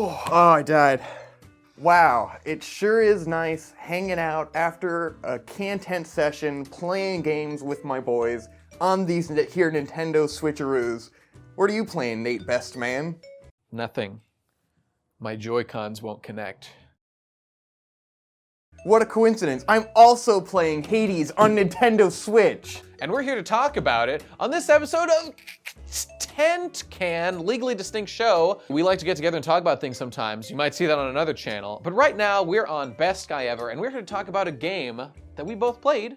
Oh, I died. Wow, it sure is nice hanging out after a content session, playing games with my boys on these here Nintendo Switcheroos. What are you playing, Nate Best Man? Nothing. My Joy-Cons won't connect. What a coincidence. I'm also playing Hades on Nintendo Switch. And we're here to talk about it on this episode of Talkin, Legally Distinct Show. We like to get together and talk about things sometimes. You might see that on another channel. But right now, we're on BestGuyEver, and we're here to talk about a game that we both played,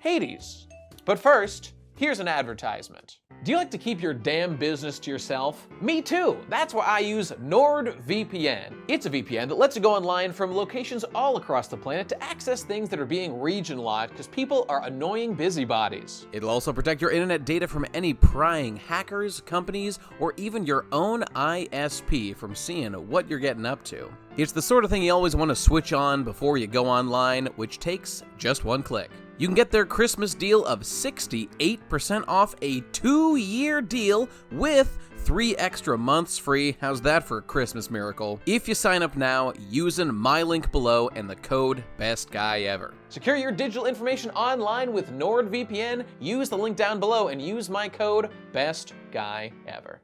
Hades. But first, here's an advertisement. Do you like to keep your damn business to yourself? Me too. That's why I use NordVPN. It's a VPN that lets you go online from locations all across the planet to access things that are being region-locked because people are annoying busybodies. It'll also protect your internet data from any prying hackers, companies, or even your own ISP from seeing what you're getting up to. It's the sort of thing you always want to switch on before you go online, which takes just one click. You can get their Christmas deal of 68% off a 2-year deal with 3 extra months free. How's that for a Christmas miracle? If you sign up now using my link below and the code BestGuyEver. Secure your digital information online with NordVPN. Use the link down below and use my code BestGuyEver.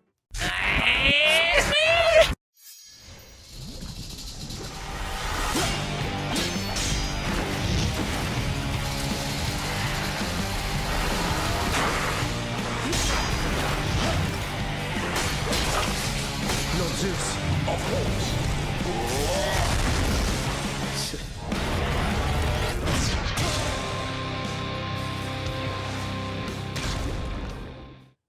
Zeus, of course.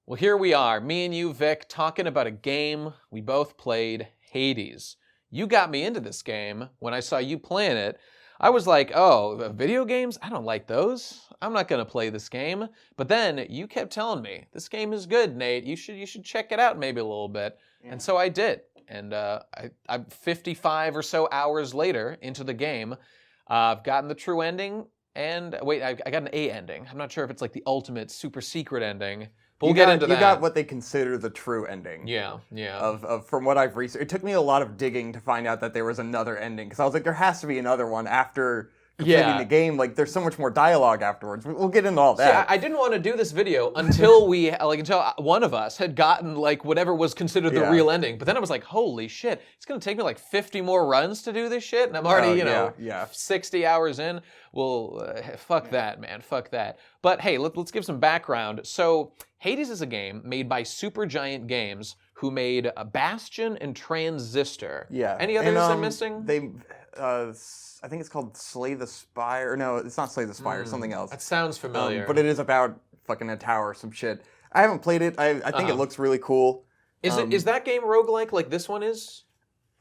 Well, here we are, me and you, Vic, talking about a game we both played, Hades. You got me into this game when I saw you playing it. I was like, oh, video games? I don't like those. I'm not gonna play this game. But then you kept telling me, this game is good, Nate. You should check it out maybe a little bit. Yeah. And so I did. And I'm 55 or so hours later into the game. I've gotten the true ending. And wait, I got an A ending. I'm not sure if it's like the ultimate super secret ending. But we'll get into that. You got what they consider the true ending. Yeah. Of from what I've researched. It took me a lot of digging to find out that there was another ending. Because I was like, there has to be another one after completing the game. Like, there's so much more dialogue afterwards. We'll get into all that. See, I didn't want to do this video until until one of us had gotten like whatever was considered the real ending. But then I was like, holy shit, it's gonna take me like 50 more runs to do this shit, and I'm already 60 hours in. Well, fuck that, man, fuck that. But hey, let's give some background. So Hades is a game made by Supergiant Games, who made Bastion and Transistor. Yeah. Any others I'm missing? I think it's called Slay the Spire. No, it's not Slay the Spire. Something else. That sounds familiar. But it is about fucking a tower or some shit. I haven't played it. I think it looks really cool. Is that game roguelike like this one is?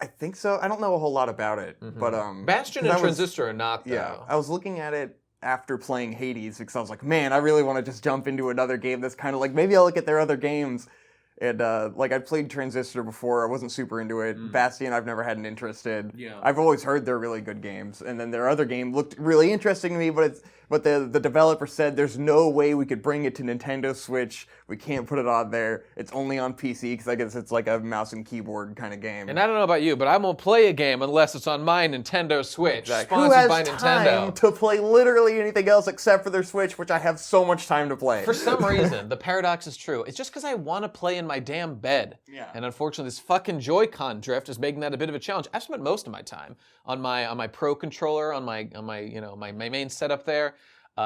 I think so. I don't know a whole lot about it, but Bastion and Transistor are not though. Yeah, I was looking at it after playing Hades because I was like, man, I really want to just jump into another game that's kind of like, maybe I'll look at their other games. And like, I played Transistor before, I wasn't super into it. Bastion, I've never had an interest in. Yeah. I've always heard they're really good games. And then their other game looked really interesting to me, but the developer said there's no way we could bring it to Nintendo Switch. We can't put it on there. It's only on PC, because I guess it's like a mouse and keyboard kind of game. And I don't know about you, but I won't play a game unless it's on my Nintendo Switch, Exactly. sponsored Who by has Nintendo. time to play literally anything else except for their Switch, which I have so much time to play. For some reason, the paradox is true. It's just because I want to play in my damn bed. Yeah. And unfortunately, this fucking Joy-Con drift is making that a bit of a challenge. I've spent most of my time on my Pro controller, on my main setup there.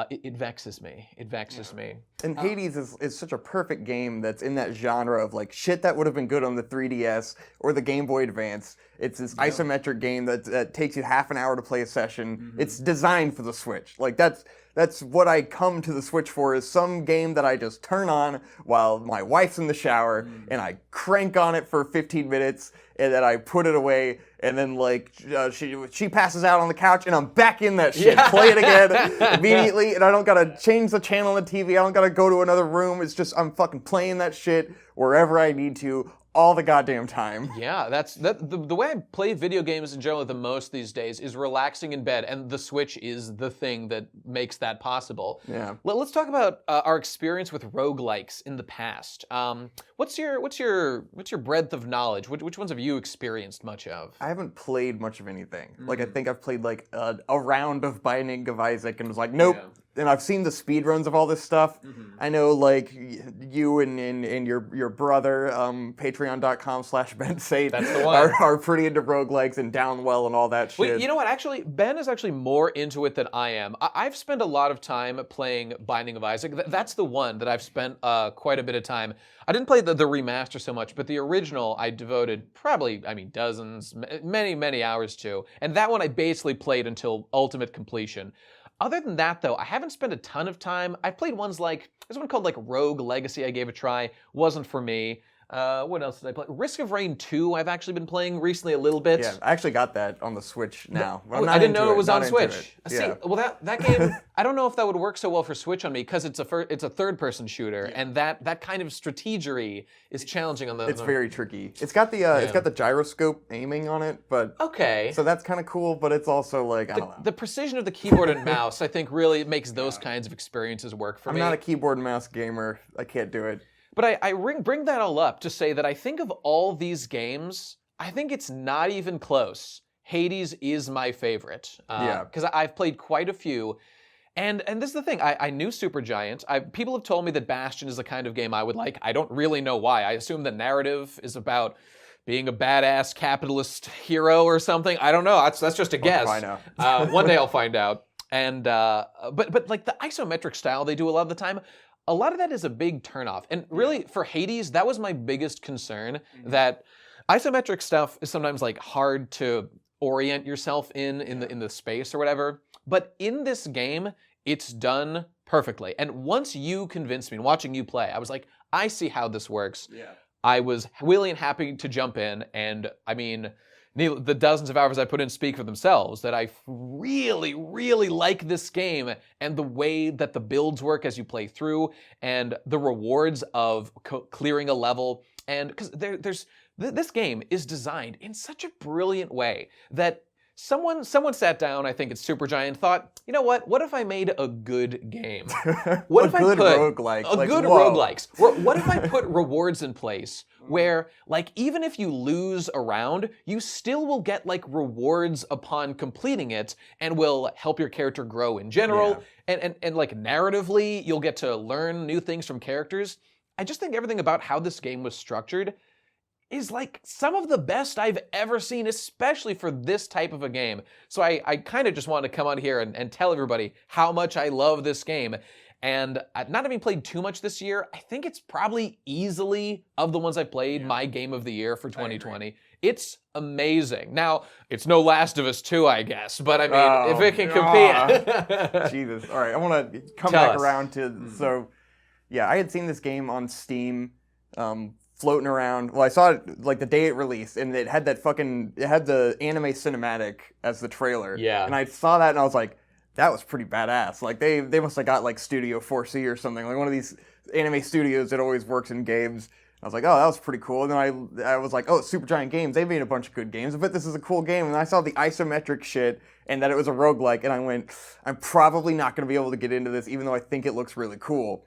It vexes me. It vexes me. And Hades is such a perfect game that's in that genre of like shit that would have been good on the 3DS or the Game Boy Advance. It's this isometric game that takes you half an hour to play a session. It's designed for the Switch. Like that's what I come to the Switch for, is some game that I just turn on while my wife's in the shower and I crank on it for 15 minutes and then I put it away and then like she passes out on the couch and I'm back in that shit. Play it again immediately, and I don't gotta change the channel on the TV. I don't gotta go to another room. It's just I'm fucking playing that shit wherever I need to, all the goddamn time. Yeah, the way I play video games in general the most these days is relaxing in bed, and the Switch is the thing that makes that possible. Yeah. Let's talk about our experience with roguelikes in the past. what's your breadth of knowledge? Which ones have you experienced much of? I haven't played much of anything. Like, I think I've played like a round of Binding of Isaac and was like, nope. Yeah. And I've seen the speedruns of all this stuff. I know, like, you and your brother, patreon.com/bensate, That's the one. are pretty into roguelikes and down well and all that shit. Well, you know what? Actually, Ben is actually more into it than I am. I've spent a lot of time playing Binding of Isaac. That's the one that I've spent quite a bit of time. I didn't play the remaster so much, but the original I devoted probably, dozens, many hours to. And that one I basically played until ultimate completion. Other than that, though, I haven't spent a ton of time. I've played ones like, there's one called like Rogue Legacy I gave a try. Wasn't for me. What else did I play? Risk of Rain 2 I've actually been playing recently a little bit. Yeah, I actually got that on the Switch now. I didn't know it was on not Switch. into it. See, Yeah. well that game, I don't know if that would work so well for Switch on me because it's a third-person shooter, and that kind of strategery is challenging on the. It's very tricky. It's got the gyroscope aiming on it, but okay. so that's kind of cool. But it's also like I don't know. The precision of the keyboard and mouse, I think, really makes those kinds of experiences work for me. I'm not a keyboard and mouse gamer. I can't do it. But I bring that all up to say that I think of all these games, I think it's not even close. Hades is my favorite. Because I've played quite a few. And this is the thing, I knew Supergiant. People have told me that Bastion is the kind of game I would like. I don't really know why. I assume the narrative is about being a badass capitalist hero or something. I don't know. That's just a guess. I know. One day I'll find out. And but like the isometric style they do a lot of the time, a lot of that is a big turnoff. And really, for Hades, that was my biggest concern, that isometric stuff is sometimes like hard to orient yourself in the space or whatever. But in this game, it's done perfectly. And once you convinced me, watching you play, I was like, I see how this works. Yeah. I was willing and happy to jump in, and I mean, the dozens of hours I put in speak for themselves, that I really, really like this game and the way that the builds work as you play through and the rewards of clearing a level. And because this game is designed in such a brilliant way that someone sat down, I think it's Supergiant, thought, you know what if I made a good game? What if I put roguelike? A good roguelikes? What if I put rewards in place where, like, even if you lose a round, you still will get, like, rewards upon completing it and will help your character grow in general. Yeah. And like, narratively, you'll get to learn new things from characters. I just think everything about how this game was structured is like some of the best I've ever seen, especially for this type of a game. So I kind of just wanted to come on here and tell everybody how much I love this game. And not having played too much this year, I think it's probably easily, of the ones I've played, my game of the year for 2020. It's amazing. Now, it's no Last of Us 2, I guess, but I mean, if it can compete. Jesus. All right, I want to come Tell back us. around to, so, yeah, I had seen this game on Steam, floating around. Well, I saw it like the day it released, and it had the anime cinematic as the trailer. Yeah. And I saw that, and I was like, that was pretty badass. Like, they must have got, like, Studio 4C or something, like one of these anime studios that always works in games. I was like, oh, that was pretty cool. And then I was like, oh, Supergiant Games, they've made a bunch of good games. I bet this is a cool game. And I saw the isometric shit, and that it was a roguelike, and I went, I'm probably not going to be able to get into this, even though I think it looks really cool.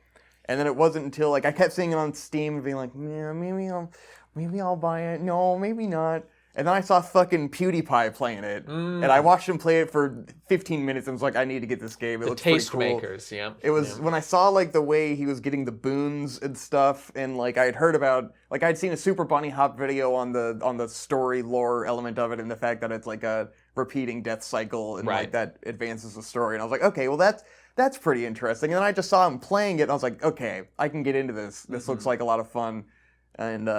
And then it wasn't until, like, I kept seeing it on Steam and being like, yeah, maybe I'll buy it. No, maybe not. And then I saw fucking PewDiePie playing it. And I watched him play it for 15 minutes and was like, I need to get this game. It looks pretty cool. Tastemakers, yeah. It was, when I saw, like, the way he was getting the boons and stuff, and, like, I had heard about, like, I'd seen a Super Bunny Hop video on the story lore element of it, and the fact that it's, like, a repeating death cycle, and, like, that advances the story. And I was like, okay, well, that's pretty interesting. And then I just saw him playing it, and I was like, okay, I can get into this. This looks like a lot of fun. And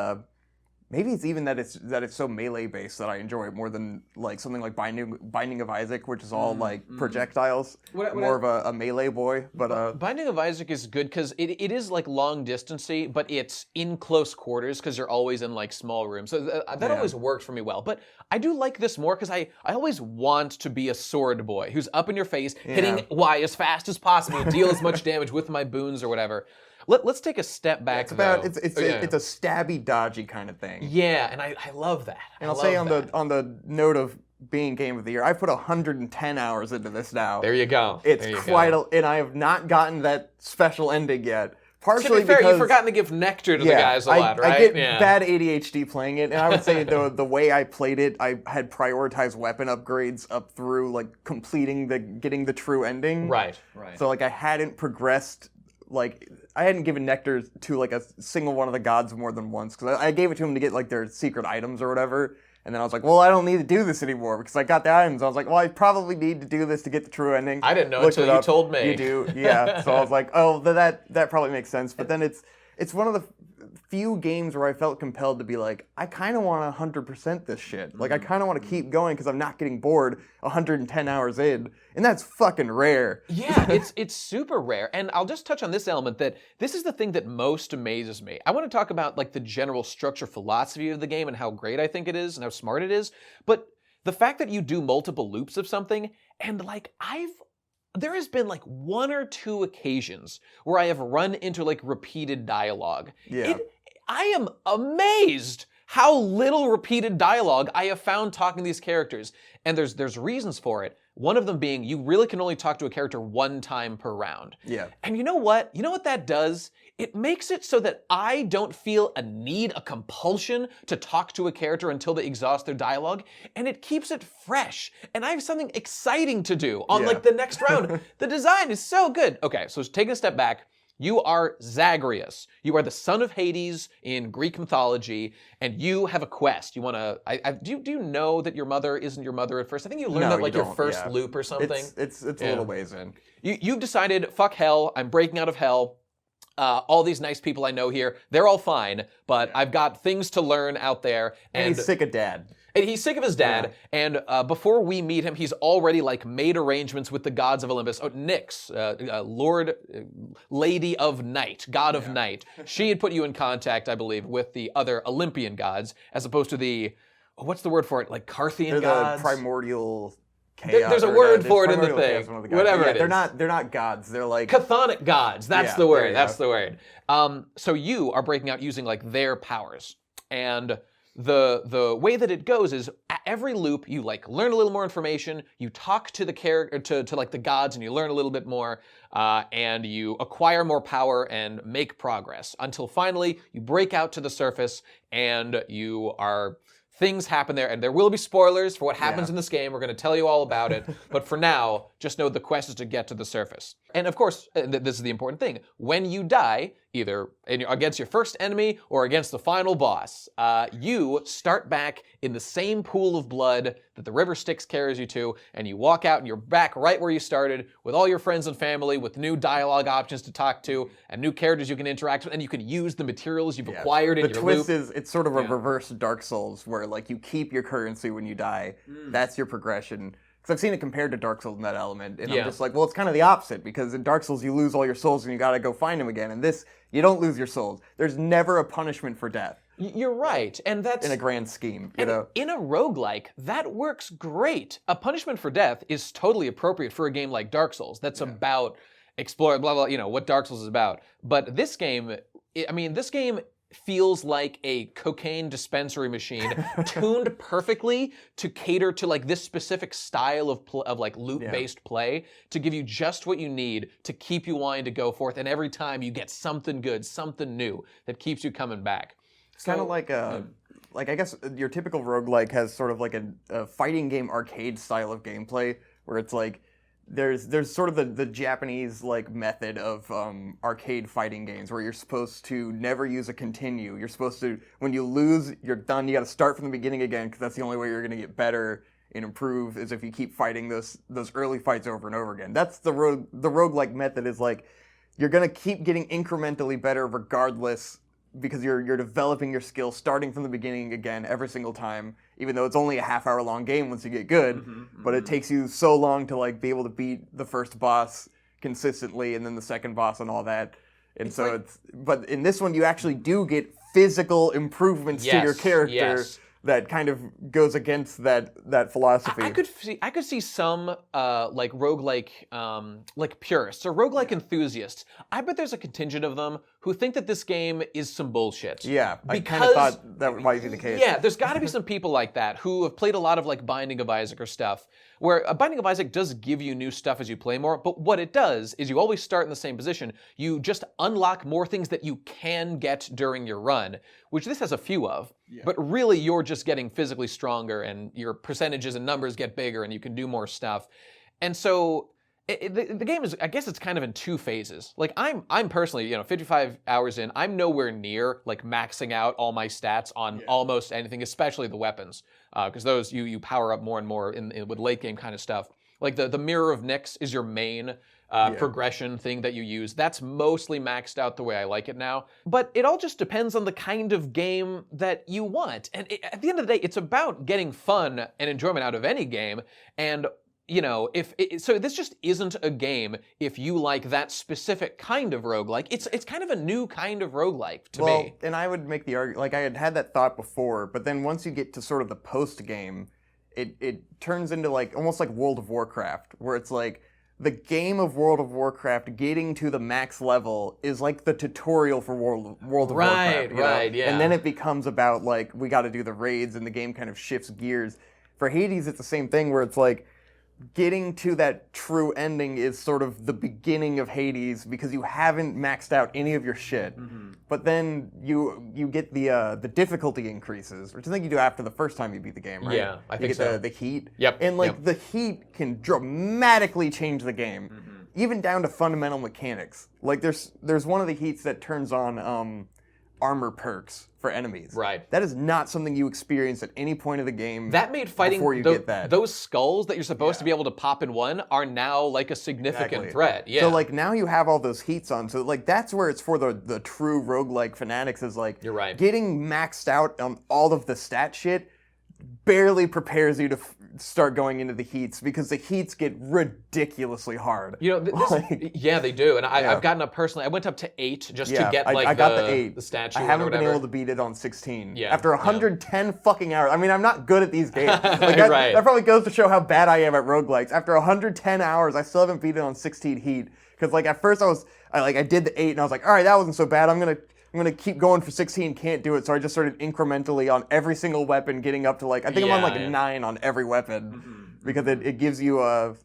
maybe it's even that it's so melee based that I enjoy it more than like something like Binding of Isaac, which is all like projectiles. More of a melee boy. But Binding of Isaac is good because it is like long distancey, but it's in close quarters because you're always in like small rooms. So that always worked for me well. But I do like this more because I always want to be a sword boy who's up in your face, hitting Y as fast as possible, deal as much damage with my boons or whatever. Let's take a step back. It's about it's a stabby, dodgy kind of thing. Yeah, and I love that. And I'll say on the note of being Game of the Year, I put 110 hours into this now. There you go. It's and I have not gotten that special ending yet. Partially To be fair, because, you've forgotten to give nectar to the guys a lot, right? I get bad ADHD playing it, and I would say the way I played it, I had prioritized weapon upgrades up through like getting the true ending. Right. So like I hadn't progressed, like I hadn't given nectar to like a single one of the gods more than once, because I gave it to them to get like their secret items or whatever. And then I was like, well, I don't need to do this anymore because I got the items. I was like, well, I probably need to do this to get the true ending. I didn't know until you told me. You do, yeah. So I was like, oh, that probably makes sense. But then it's one of the few games where I felt compelled to be like, I kind of want to 100% this shit. Like, I kind of want to keep going because I'm not getting bored 110 hours in. And that's fucking rare. Yeah, it's super rare. And I'll just touch on this element that this is the thing that most amazes me. I want to talk about like the general structure philosophy of the game and how great I think it is and how smart it is. But the fact that you do multiple loops of something, and like there has been like 1 or 2 occasions where I have run into like repeated dialogue. Yeah. I am amazed how little repeated dialogue I have found talking to these characters. And there's reasons for it. One of them being you really can only talk to a character 1 time per round. Yeah. And you know what? You know what that does? It makes it so that I don't feel a compulsion to talk to a character until they exhaust their dialogue, and it keeps it fresh. And I have something exciting to do on like the next round. The design is so good. Okay, so taking a step back, you are Zagreus. You are the son of Hades in Greek mythology, and you have a quest. You want to? Do you know that your mother isn't your mother at first? I think you learned that like your first loop or something. It's a little ways in. You've decided, fuck hell, I'm breaking out of hell. All these nice people I know here, they're all fine, but I've got things to learn out there. And he's sick of dad. And he's sick of his dad, and before we meet him, he's already like made arrangements with the gods of Olympus. Oh, Nyx, Lady of Night, God of Night. She had put you in contact, I believe, with the other Olympian gods, as opposed to the, what's the word for it? Like Carthian gods? The primordial chaos. There's a word for it in the thing. Whatever it is. They're not gods. They're like chthonic gods. That's the word. That's go. the word. So you are breaking out using like their powers, and the way that it goes is at every loop you like learn a little more information, you talk to the character to like the gods, and you learn a little bit more, and you acquire more power and make progress until finally you break out to the surface, and things happen there, and there will be spoilers for what happens in this game. We're going to tell you all about it. But for now, just know the quest is to get to the surface. And of course, this is the important thing. When you die, either against your first enemy or against the final boss, you start back in the same pool of blood that the river Styx carries you to, and you walk out and you're back right where you started with all your friends and family, with new dialogue options to talk to and new characters you can interact with, and you can use the materials you've acquired in your loop. The twist is it's sort of a reverse Dark Souls where like you keep your currency when you die. That's your progression. Because I've seen it compared to Dark Souls in that element, and I'm just like, well, it's kind of the opposite, because in Dark Souls you lose all your souls and you gotta go find them again. In this, you don't lose your souls. There's never a punishment for death. You're right, and that's in a grand scheme, you know. In a roguelike, that works great. A punishment for death is totally appropriate for a game like Dark Souls. That's about exploring, blah blah. What Dark Souls is about. But this game, this game feels like a cocaine dispensary machine tuned perfectly to cater to like this specific style of like loop-based play, to give you just what you need to keep you wanting to go forth, and every time you get something good, something new that keeps you coming back. It's kind of like I guess your typical roguelike has sort of like a fighting game arcade style of gameplay where it's like there's sort of the Japanese like method of arcade fighting games where you're supposed to never use a continue. You're supposed to, when you lose, you're done. You got to start from the beginning again, because that's the only way you're going to get better and improve, is if you keep fighting those early fights over and over again. That's the roguelike method, is like you're going to keep getting incrementally better regardless, because you're developing your skill starting from the beginning again every single time, even though it's only a half-hour long game once you get good. But it takes you so long to like be able to beat the first boss consistently, and then the second boss and all that. And but in this one you actually do get physical improvements to your character that kind of goes against that philosophy. I could see some like roguelike like purists or roguelike enthusiasts. I bet there's a contingent of them who think that this game is some bullshit. Yeah, I kind of thought that might be the case. Yeah, there's got to be some people like that who have played a lot of like Binding of Isaac or stuff, where Binding of Isaac does give you new stuff as you play more, but what it does is you always start in the same position. You just unlock more things that you can get during your run, which this has a few of, but really you're just getting physically stronger and your percentages and numbers get bigger and you can do more stuff. And so the game is, I guess it's kind of in two phases. Like I'm personally, 55 hours in, I'm nowhere near like maxing out all my stats on almost anything, especially the weapons, because those you power up more and more with late game kind of stuff. Like the Mirror of Nyx is your main progression thing that you use. That's mostly maxed out the way I like it now. But it all just depends on the kind of game that you want. And at the end of the day, it's about getting fun and enjoyment out of any game. And so this just isn't a game if you like that specific kind of roguelike. It's kind of a new kind of roguelike to me. And I would make the argument, like I had that thought before, but then once you get to sort of the post game, it turns into like almost like World of Warcraft, where it's like the game of World of Warcraft getting to the max level is like the tutorial for World of Warcraft. Right, yeah. And then it becomes about like, we got to do the raids and the game kind of shifts gears. For Hades, it's the same thing where it's like, getting to that true ending is sort of the beginning of Hades because you haven't maxed out any of your shit. But then you get the difficulty increases, which I think you do after the first time you beat the game, right? Yeah, I think you so. get the heat. Yep. And the heat can dramatically change the game, even down to fundamental mechanics. Like there's one of the heats that turns on armor perks for enemies. Right. That is not something you experience at any point of the game. That made fighting before you get that. Those skulls that you're supposed to be able to pop in one are now like a significant threat. Yeah. So like now you have all those heats on. So like that's where it's for the true roguelike fanatics is like You're right. getting maxed out on all of the stat shit barely prepares you to start going into the heats because the heats get ridiculously hard. Yeah, they do. And I've gotten up personally. I went up to 8 just to get I got the 8. The statue. I haven't or been whatever. able to beat it on 16. Yeah, After 110 fucking hours. I mean, I'm not good at these games. Like, Right. That probably goes to show how bad I am at roguelikes. After 110 hours, I still haven't beat it on 16 heat. Because like at first I did the 8 and I was like, all right, that wasn't so bad. I'm gonna keep going for 16, can't do it, so I just started incrementally on every single weapon, getting up to like, I think I'm on like 9 on every weapon, because it gives you,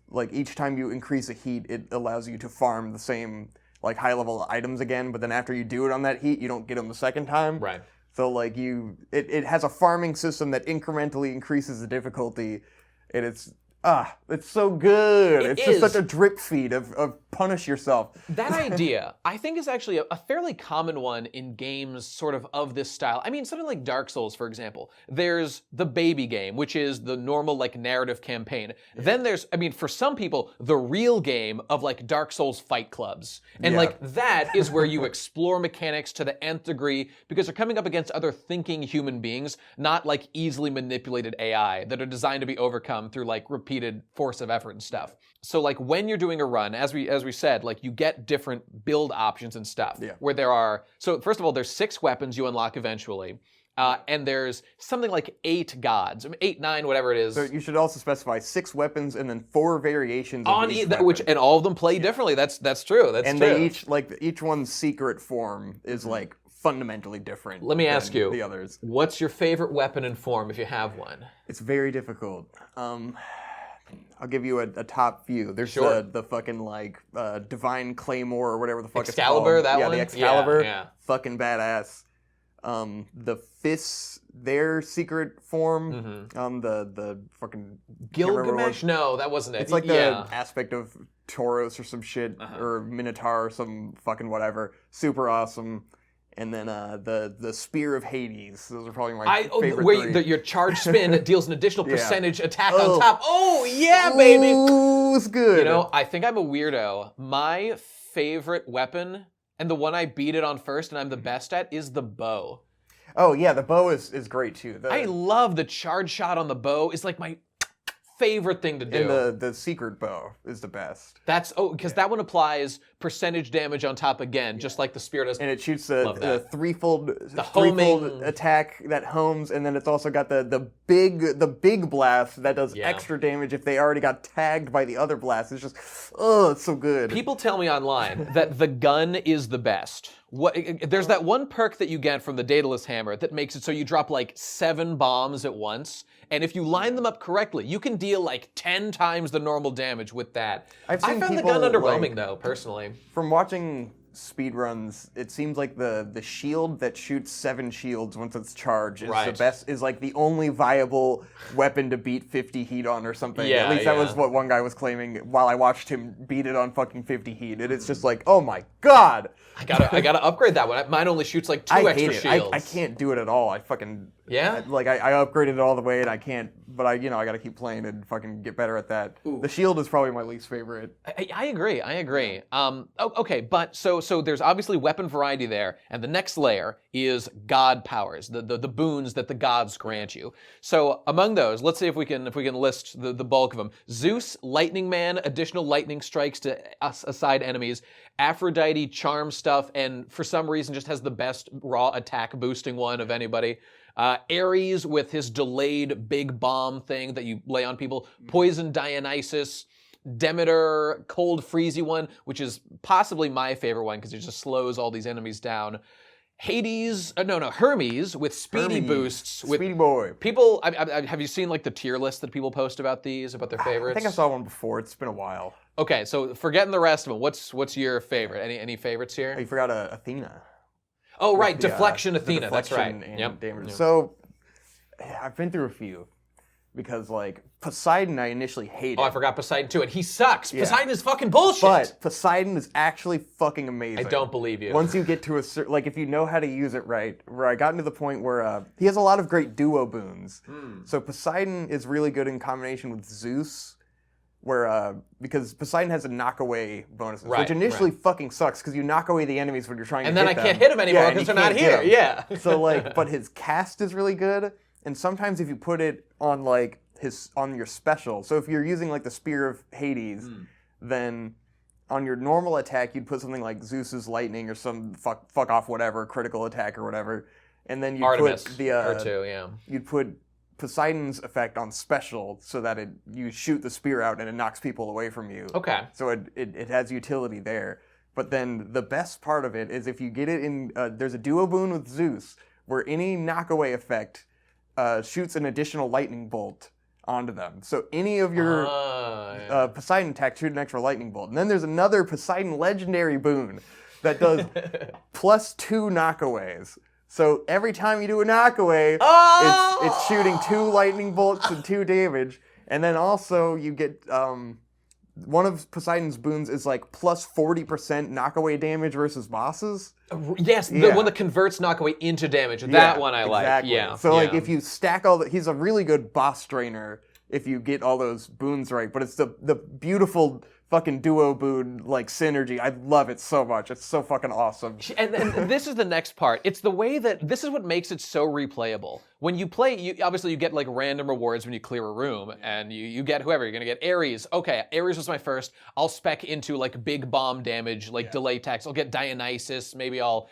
like each time you increase a heat, it allows you to farm the same like high level items again, but then after you do it on that heat, you don't get them the second time. Right. So like it has a farming system that incrementally increases the difficulty, and it's so good. It's just such a drip feed of punish yourself. That idea, I think, is actually a fairly common one in games sort of this style. I mean, something like Dark Souls, for example. There's the baby game, which is the normal, like, narrative campaign. Then there's, I mean, for some people, the real game of, like, Dark Souls fight clubs. And, like, that is where you explore mechanics to the nth degree because they're coming up against other thinking human beings, not, like, easily manipulated AI that are designed to be overcome through, like, repeated force of effort and stuff. So like when you're doing a run, as we said, like you get different build options and stuff. Yeah. Where there are, so first of all, there's 6 weapons you unlock eventually. And there's something like 8 gods, 8, 9, whatever it is. So you should also specify 6 weapons and then 4 variations on each which and all of them play differently. That's true. That's and true. They each one's secret form is like fundamentally different. Let me ask you, the others. What's your favorite weapon and form if you have one? It's very difficult. I'll give you a top few. There's the fucking like Divine Claymore or whatever the fuck Excalibur, it's called. that one? The Excalibur. Yeah. Fucking badass. The fists, their secret form. The fucking Gilgamesh? No, that wasn't it. It's like the aspect of Tauros or some shit, or Minotaur or some fucking whatever. Super awesome. And then the Spear of Hades. Those are probably my favorite three. Your charge spin deals an additional percentage attack on top. Oh, yeah, baby! Ooh, it's good. You know, I think I'm a weirdo. My favorite weapon, and the one I beat it on first and I'm the best at, is the bow. Oh, yeah, the bow is great, too. I love the charge shot on the bow. It's like my favorite thing to do. And the secret bow is the best. That's because that one applies percentage damage on top again, just like the spear does. And it shoots the threefold attack that homes, and then it's also got the big blast that does extra damage if they already got tagged by the other blast. It's just it's so good. People tell me online that the gun is the best. There's that one perk that you get from the Daedalus Hammer that makes it so you drop like 7 bombs at once, and if you line them up correctly, you can deal like 10 times the normal damage with that. I found the gun underwhelming though, personally. From watching speedruns, it seems like the shield that shoots 7 shields once it's charged is the best, is like the only viable weapon to beat 50 heat on or something. Yeah, At least that was what one guy was claiming while I watched him beat it on fucking 50 heat. And it's just like, oh my god! I gotta upgrade that one. Mine only shoots like 2 extra shields. I can't do it at all. I fucking I upgraded it all the way and I can't. But I gotta keep playing and fucking get better at that. Ooh. The shield is probably my least favorite. I agree. Okay, but so there's obviously weapon variety there, and the next layer is god powers, the boons that the gods grant you. So among those, let's see if we can list the bulk of them. Zeus, Lightning Man, additional lightning strikes to aside enemies. Aphrodite, charm stuff, and for some reason just has the best raw attack boosting one of anybody. Ares with his delayed big bomb thing that you lay on people. Poison Dionysus. Demeter, cold freezy one, which is possibly my favorite one because it just slows all these enemies down. Hermes with speedy boosts. Speedy boy. People, have you seen like the tier list that people post about these, about their favorites? I think I saw one before. It's been a while. Okay, so forgetting the rest of them, what's your favorite? Any favorites here? Oh, you forgot Athena. Oh, right, Deflection Athena. That's right. Yep. So, I've been through a few. Because, like, Poseidon I initially hated. Oh, I forgot Poseidon too, and he sucks. Yeah. Poseidon is fucking bullshit. But Poseidon is actually fucking amazing. I don't believe you. Once you get to a certain, like, if you know how to use it right, where I got into the point where he has a lot of great duo boons. So Poseidon is really good in combination with Zeus, where, because Poseidon has a knockaway bonuses, which initially fucking sucks, because you knock away the enemies when you're trying to hit them. And then I can't hit them anymore because they're not here. Yeah. So, like, but his cast is really good. And sometimes if you put it on like on your special, so if you're using like the Spear of Hades, then on your normal attack you'd put something like Zeus's lightning or some fuck off whatever critical attack or whatever, and then you put the you'd put Poseidon's effect on special so that you shoot the spear out and it knocks people away from you. Okay. So it has utility there. But then the best part of it is if you get it in, there's a duo boon with Zeus where any knockaway effect shoots an additional lightning bolt onto them. So any of your Poseidon attacks shoot an extra lightning bolt. And then there's another Poseidon legendary boon that does +2 knockaways. So every time you do a knockaway, it's shooting 2 lightning bolts and 2 damage. And then also you get one of Poseidon's boons is like +40% knockaway damage versus bosses. Yes, the one that converts knockaway into damage. That one I like. Yeah. So like if you stack he's a really good boss drainer if you get all those boons right. But it's the beautiful fucking duo boon like synergy. I love it so much. It's so fucking awesome. And this is the next part. It's the way that this is what makes it so replayable. When you play, obviously you get like random rewards when you clear a room, and you get whoever. You're gonna get Ares. Okay, Ares was my first. I'll spec into like big bomb damage, like delay attacks. I'll get Dionysus. Maybe I'll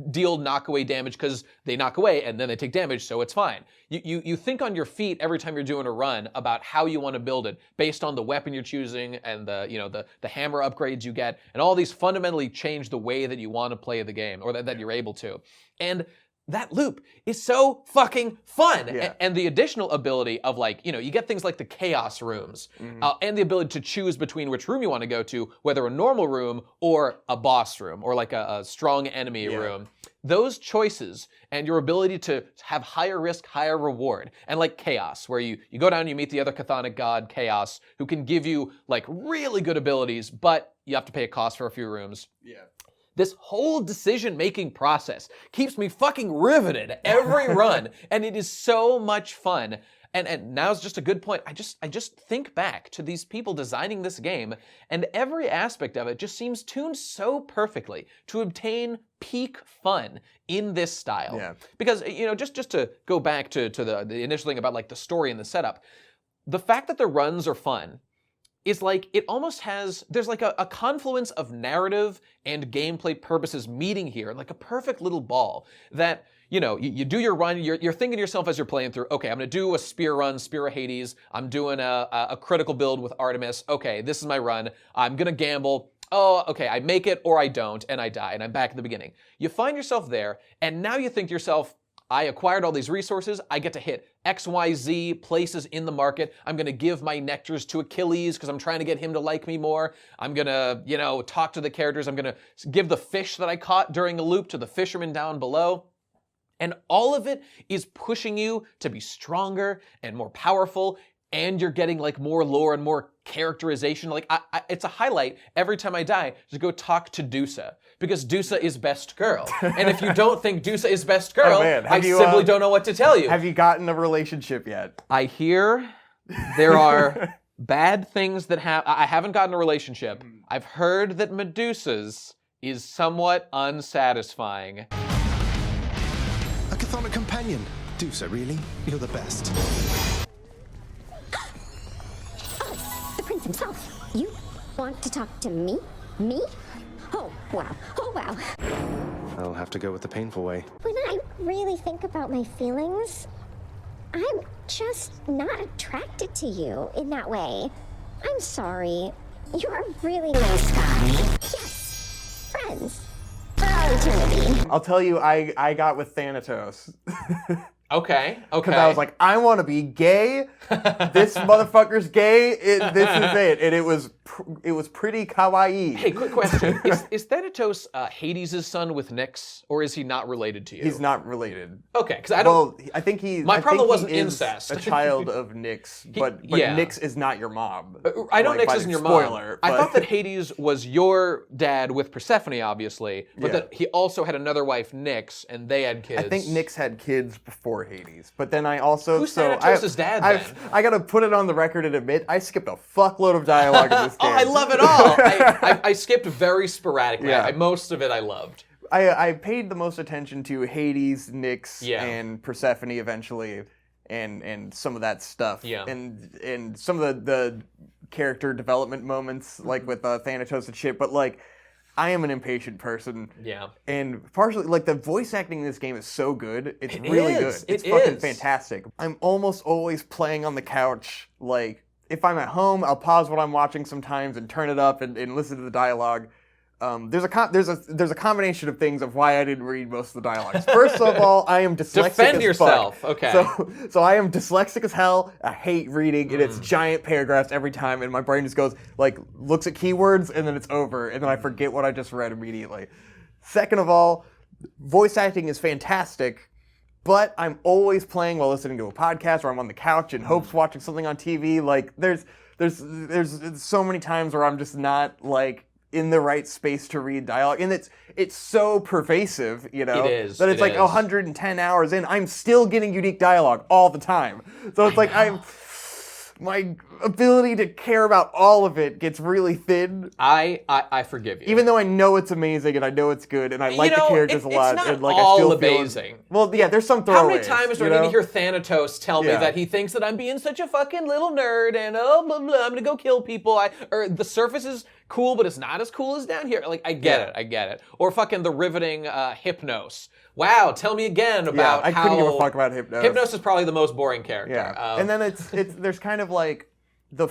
deal knockaway damage because they knock away and then they take damage, so it's fine. You think on your feet every time you're doing a run about how you want to build it based on the weapon you're choosing and the hammer upgrades you get, and all these fundamentally change the way that you want to play the game or that you're able to. And that loop is so fucking fun. Yeah. And the additional ability of you get things like the chaos rooms and the ability to choose between which room you want to go to, whether a normal room or a boss room or like a strong enemy room. Those choices and your ability to have higher risk, higher reward, and like Chaos, where you go down and you meet the other chthonic god, Chaos, who can give you like really good abilities, but you have to pay a cost for a few rooms. Yeah. This whole decision-making process keeps me fucking riveted every run, and it is so much fun. And now's just a good point. I just think back to these people designing this game, and every aspect of it just seems tuned so perfectly to obtain peak fun in this style. Yeah. Because just to go back to the initial thing about like the story and the setup, the fact that the runs are fun is like, it almost has, there's like a confluence of narrative and gameplay purposes meeting here, like a perfect little ball that, you do your run, you're thinking to yourself as you're playing through, okay, I'm gonna do a spear run, Spear of Hades, I'm doing a critical build with Artemis, okay, this is my run, I'm gonna gamble, oh, okay, I make it or I don't, and I die, and I'm back at the beginning. You find yourself there, and now you think to yourself, I acquired all these resources. I get to hit XYZ places in the market. I'm going to give my nectars to Achilles because I'm trying to get him to like me more. I'm going to, talk to the characters. I'm going to give the fish that I caught during a loop to the fisherman down below. And all of it is pushing you to be stronger and more powerful. And you're getting like more lore and more characterization. Like it's a highlight every time I die to go talk to Dusa, because Dusa is best girl. And if you don't think Dusa is best girl, I simply don't know what to tell you. Have you gotten a relationship yet? I hear there are bad things that I haven't gotten a relationship. I've heard that Medusa's is somewhat unsatisfying. A chthonic companion. Dusa, really? You're the best. The prince himself. You want to talk to me? Me? Oh, wow. Oh, wow. I'll have to go with the painful way. When I really think about my feelings, I'm just not attracted to you in that way. I'm sorry. You're a really nice guy. Yes. Friends. For all eternity. I'll tell you, I got with Thanatos. Okay. Because I was like, I want to be gay. This motherfucker's gay. This is it. And it was pretty kawaii. Hey, quick question. Is Thanatos Hades' son with Nyx, or is he not related to you? He's not related. Okay, because I don't... Well, I think he... My problem wasn't he is incest. a child of Nyx, but yeah. Nyx is not your mom. I know Like, Nyx isn't your spoiler, mom. but... I thought that Hades was your dad with Persephone, obviously, but that he also had another wife, Nyx, and they had kids. I think Nyx had kids before Hades, but then I also... Who's Thanatos' dad, then? I gotta put it on the record and admit, I skipped a fuckload of dialogue in this game. Oh, I love it all! I skipped very sporadically. Yeah. Most of it I loved. I paid the most attention to Hades, Nyx, Yeah. and Persephone eventually, and some of that stuff. Yeah. And some of the character development moments, like with Thanatos and shit, but like, I am an impatient person. Yeah. And partially, like, the voice acting in this game is so good. It's really good. It's fucking fantastic. I'm almost always playing on the couch. Like, if I'm at home, I'll pause what I'm watching sometimes and turn it up and listen to the dialogue. There's a combination of things of why I didn't read most of the dialogues. First of all, I am dyslexic Defend as yourself. fuck. Okay. So I am dyslexic as hell. I hate reading, and it's giant paragraphs every time, and my brain just goes, like, looks at keywords, and then it's over, and then I forget what I just read immediately. Second of all, voice acting is fantastic, but I'm always playing while listening to a podcast, or I'm on the couch in hopes watching something on TV. Like, there's so many times where I'm just not, like, in the right space to read dialogue, and it's so pervasive, you know, It is, that it's it like is. 110 hours in, I'm still getting unique dialogue all the time. So it's like my ability to care about all of it gets really thin. I forgive you. Even though I know it's amazing and I know it's good and I like the characters a lot. It's not and like all I still amazing. Well, yeah, there's some throwaways. How many times do I need to hear Thanatos tell me Yeah. that he thinks that I'm being such a fucking little nerd and oh blah blah, I'm gonna go kill people. Or the surface is cool, but it's not as cool as down here. Like I get it. Or fucking the riveting Hypnos. Wow, tell me again about I how couldn't give a fuck about Hypnos. Hypnos is probably the most boring character. Yeah, and then it's there's kind of like the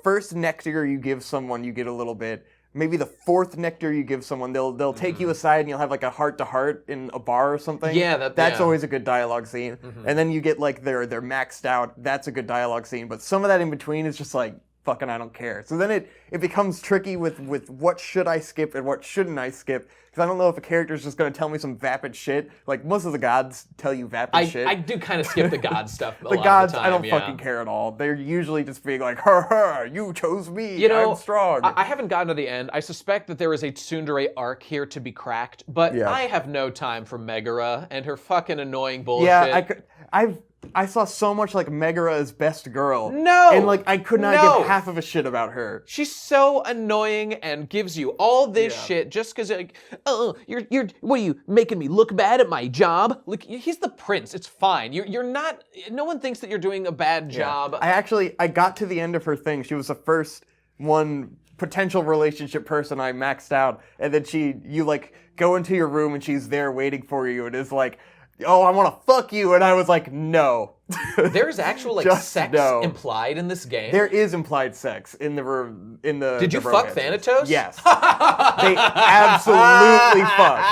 first nectar you give someone, you get a little bit. Maybe the fourth nectar you give someone, they'll take you aside and you'll have like a heart to heart in a bar or something. Yeah, that's always a good dialogue scene. And then you get like they're maxed out. That's a good dialogue scene. But some of that in between is just like fucking I don't care. So then it becomes tricky with what should I skip and what shouldn't I skip. Because I don't know if a character is just going to tell me some vapid shit. Like, most of the gods tell you vapid shit. I do kind of skip the god stuff a The lot gods, of the time, I don't fucking care at all. They're usually just being like, ha ha, you chose me, You know, I'm strong. I haven't gotten to the end. I suspect that there is a tsundere arc here to be cracked, but I have no time for Megara and her fucking annoying bullshit. Yeah, I saw so much like Megara as best girl. No! And like, I could not give half of a shit about her. She's so annoying and gives you all this shit just because, like, oh, you're, what are you, making me look bad at my job? Like, he's the prince. It's fine. You're not, no one thinks that you're doing a bad job. I got to the end of her thing. She was the first one potential relationship person I maxed out. And then you like go into your room and she's there waiting for you and is like, oh, I want to fuck you. And I was like, no, There's actual like Just sex no. implied in this game. There is implied sex in the. Did you fuck Thanatos? Yes. They absolutely fuck.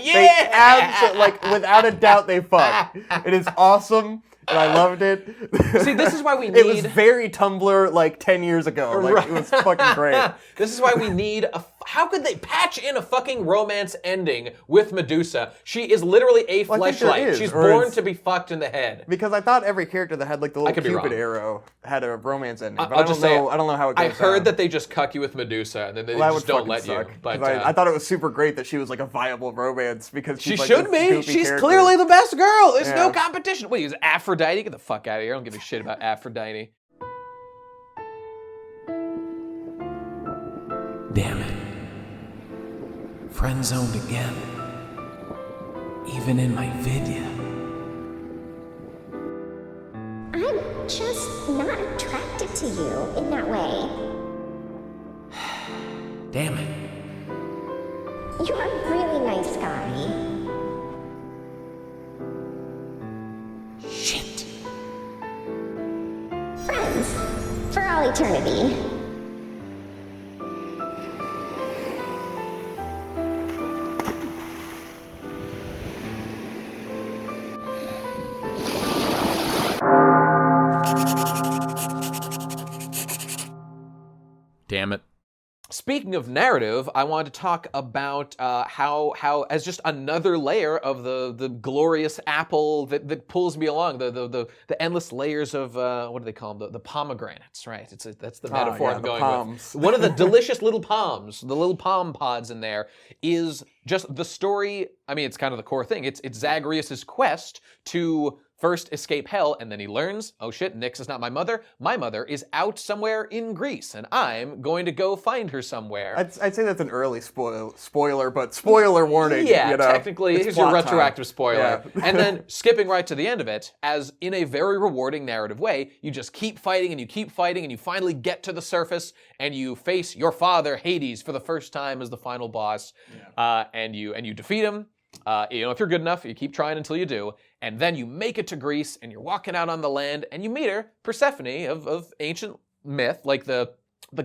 Yeah. Like without a doubt they fuck. It is awesome. And I loved it. See, this is why we need... It was very Tumblr like 10 years ago. Like, it was fucking great. This is why we need a... How could they patch in a fucking romance ending with Medusa? She is literally a fleshlight. She's born to be fucked in the head. Because I thought every character that had like the little Cupid arrow had a romance ending. But I don't know how it goes I heard down. that they just cuck you with Medusa and then they just don't let suck. you. But I thought it was super great that she was like a viable romance because she's she like should this be. goofy She's character. clearly the best girl. There's no competition. Wait, is Aphrodite? Get the fuck out of here. I don't give a shit about Aphrodite. Damn it. Friend zoned again. Even in my vidya. I'm just not attracted to you in that way. Damn it. You're a really nice guy. Shit. Friends, for all eternity. Damn it. Speaking of narrative, I wanted to talk about how as just another layer of the glorious apple that pulls me along, the endless layers of what do they call them? The pomegranates, right? That's the metaphor I'm going with. One of the delicious little palms, the little palm pods in there, is just the story. I mean, it's kind of the core thing. It's Zagreus' quest to first escape hell, and then he learns, oh shit, Nyx is not my mother. My mother is out somewhere in Greece, and I'm going to go find her somewhere. I'd say that's an early spoiler, but spoiler warning. Yeah, you know, technically, here's your retroactive spoiler. Yeah. And then skipping right to the end of it, as in a very rewarding narrative way, you just keep fighting and you keep fighting, and you finally get to the surface, and you face your father, Hades, for the first time as the final boss, and you defeat him. If you're good enough, you keep trying until you do, and then you make it to Greece, and you're walking out on the land, and you meet her, Persephone of ancient myth, like the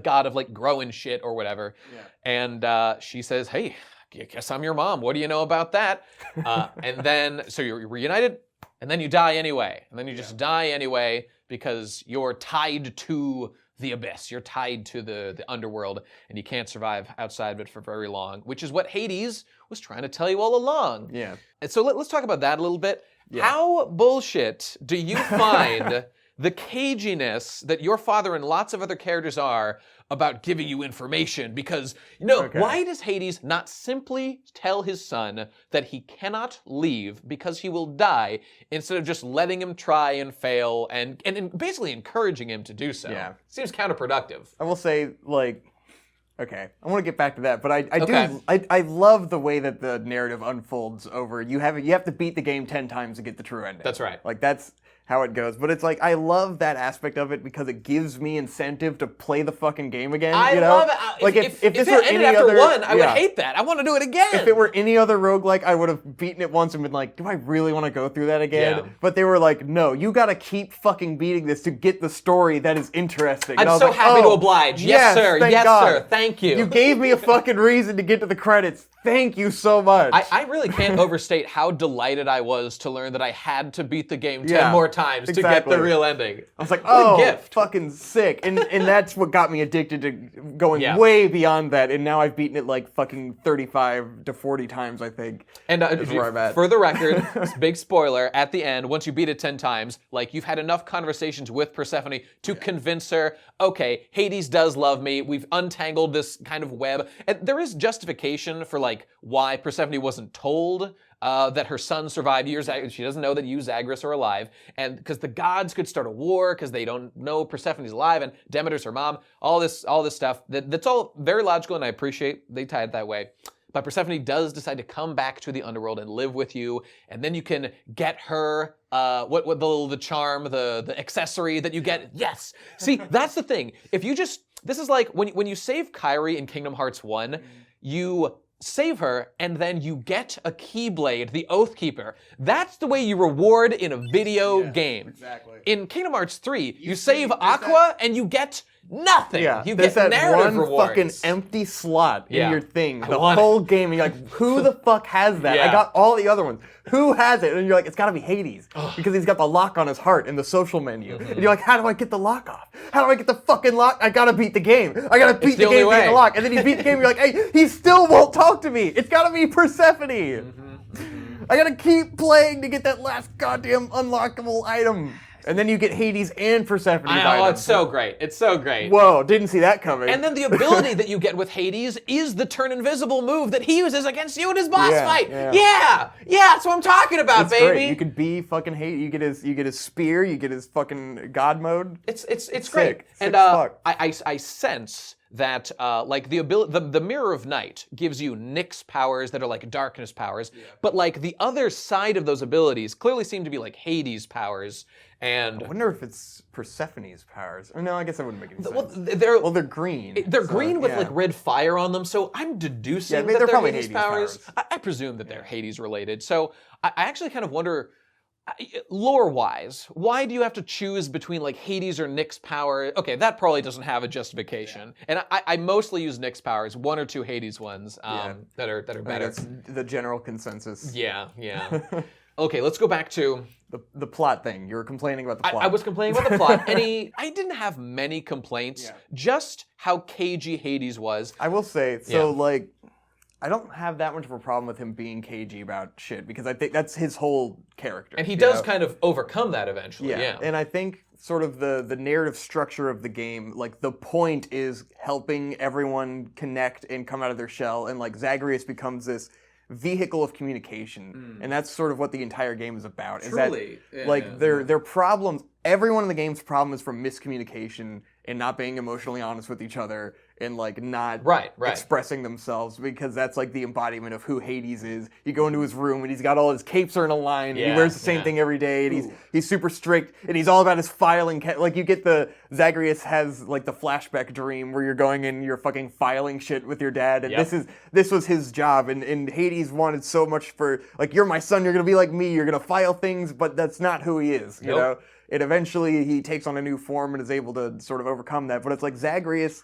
god of like growing shit or whatever. Yeah. And she says, "Hey, I guess I'm your mom. What do you know about that?" And then so you're reunited, and then you die anyway, and then you just die anyway because you're tied to the abyss. You're tied to the underworld, and you can't survive outside of it for very long, which is what Hades was trying to tell you all along. Yeah. And so let's talk about that a little bit. Yeah. How bullshit do you find the caginess that your father and lots of other characters are about giving you information? Because, why does Hades not simply tell his son that he cannot leave because he will die, instead of just letting him try and fail and basically encouraging him to do so? Yeah. Seems counterproductive. I will say, okay, I want to get back to that, but I love the way that the narrative unfolds over. You have to beat the game 10 times to get the true ending. That's right. Like that's how it goes. But it's like I love that aspect of it because it gives me incentive to play the fucking game again. I love it. Like if this it were ended any after other one, I would hate that. I want to do it again. If it were any other roguelike, I would have beaten it once and been like, do I really want to go through that again? Yeah. But they were like, no, you got to keep fucking beating this to get the story that is interesting. And I I'm was so like, happy to oh, oblige. Yes, sir. Thank Yes, God. sir. Thank you. You gave me a fucking reason to get to the credits. Thank you so much. I really can't overstate how delighted I was to learn that I had to beat the game 10 more times to get the real ending. I was like, what a oh, gift. fucking sick. And that's what got me addicted to going way beyond that. And now I've beaten it like fucking 35 to 40 times, I think. And where I'm at. For the record, big spoiler, at the end, once you beat it 10 times, like you've had enough conversations with Persephone to convince her, okay, Hades does love me. We've untangled this kind of web. And there is justification for like why Persephone wasn't told that her son survived years. She doesn't know that you, Zagreus, are alive. And because the gods could start a war because they don't know Persephone's alive and Demeter's her mom, all this stuff. That's all very logical, and I appreciate they tie it that way. But Persephone does decide to come back to the underworld and live with you, and then you can get her what the charm, the accessory that you get. Yes. See, that's the thing. If you just, this is like when you save Kairi in Kingdom Hearts 1, you save her, and then you get a Keyblade, the Oathkeeper. That's the way you reward in a video game. Exactly. In Kingdom Hearts 3, you save Aqua, and you get nothing. Yeah, You there's get that narrative one rewards. fucking empty slot in Yeah. your thing. I The want whole game, and you're like, who the fuck has that? Yeah. I got all the other ones. Who has it? And you're like, it's gotta be Hades. Because he's got the lock on his heart in the social menu. And you're like, how do I get the lock off? How do I get the fucking lock? I gotta beat the game. I gotta beat the the only game to get way. the lock. And then you beat the game, and you're like, hey, he still won't talk to me. It's gotta be Persephone. I gotta keep playing to get that last goddamn unlockable item. And then you get Hades and Persephone's I know, item. it's so great. It's so great. Whoa, didn't see that coming. And then the ability that you get with Hades is the turn invisible move that he uses against you in his boss fight. Yeah, that's what I'm talking about, it's baby. great. You could be fucking Hades. You get his spear. You get his fucking god mode. It's great. Sick And as fuck. I sense that like the ability, the Mirror of Night gives you Nyx powers that are like darkness powers, but like the other side of those abilities clearly seem to be like Hades powers. And I wonder if it's Persephone's powers. Oh, no, I guess that wouldn't make any sense. well, They're green. they're so, green with yeah. like red fire on them, so I'm deducing Yeah, that they're they're probably Hades, Hades powers. powers. I presume that they're Hades related. So I actually kind of wonder, lore-wise, why do you have to choose between like Hades or Nyx power? Okay, that probably doesn't have a justification. And I mostly use Nyx powers, one or two Hades ones that are I think better. that's the general consensus. Yeah. Okay, let's go back to. The plot thing. You were complaining about the plot. I was complaining about the plot. I didn't have many complaints. Just how cagey Hades was. I will say, like, I don't have that much of a problem with him being cagey about shit because I think that's his whole character. And he does kind of overcome that eventually. Yeah. And I think sort of the narrative structure of the game, like the point is helping everyone connect and come out of their shell, and like Zagreus becomes this vehicle of communication, and that's sort of what the entire game is about. Truly. Is that like their problems? Everyone in the game's problem is from miscommunication and not being emotionally honest with each other and like not expressing themselves, because that's like the embodiment of who Hades is. You go into his room and he's got all his capes are in a line, and he wears the same thing every day, and he's super strict, and he's all about his filing. Like you get the Zagreus has like the flashback dream where you're going and you're fucking filing shit with your dad, and this was his job, and Hades wanted so much for like, you're my son, you're gonna be like me, you're gonna file things, but that's not who he is, you know? And eventually he takes on a new form and is able to sort of overcome that. But it's like Zagreus,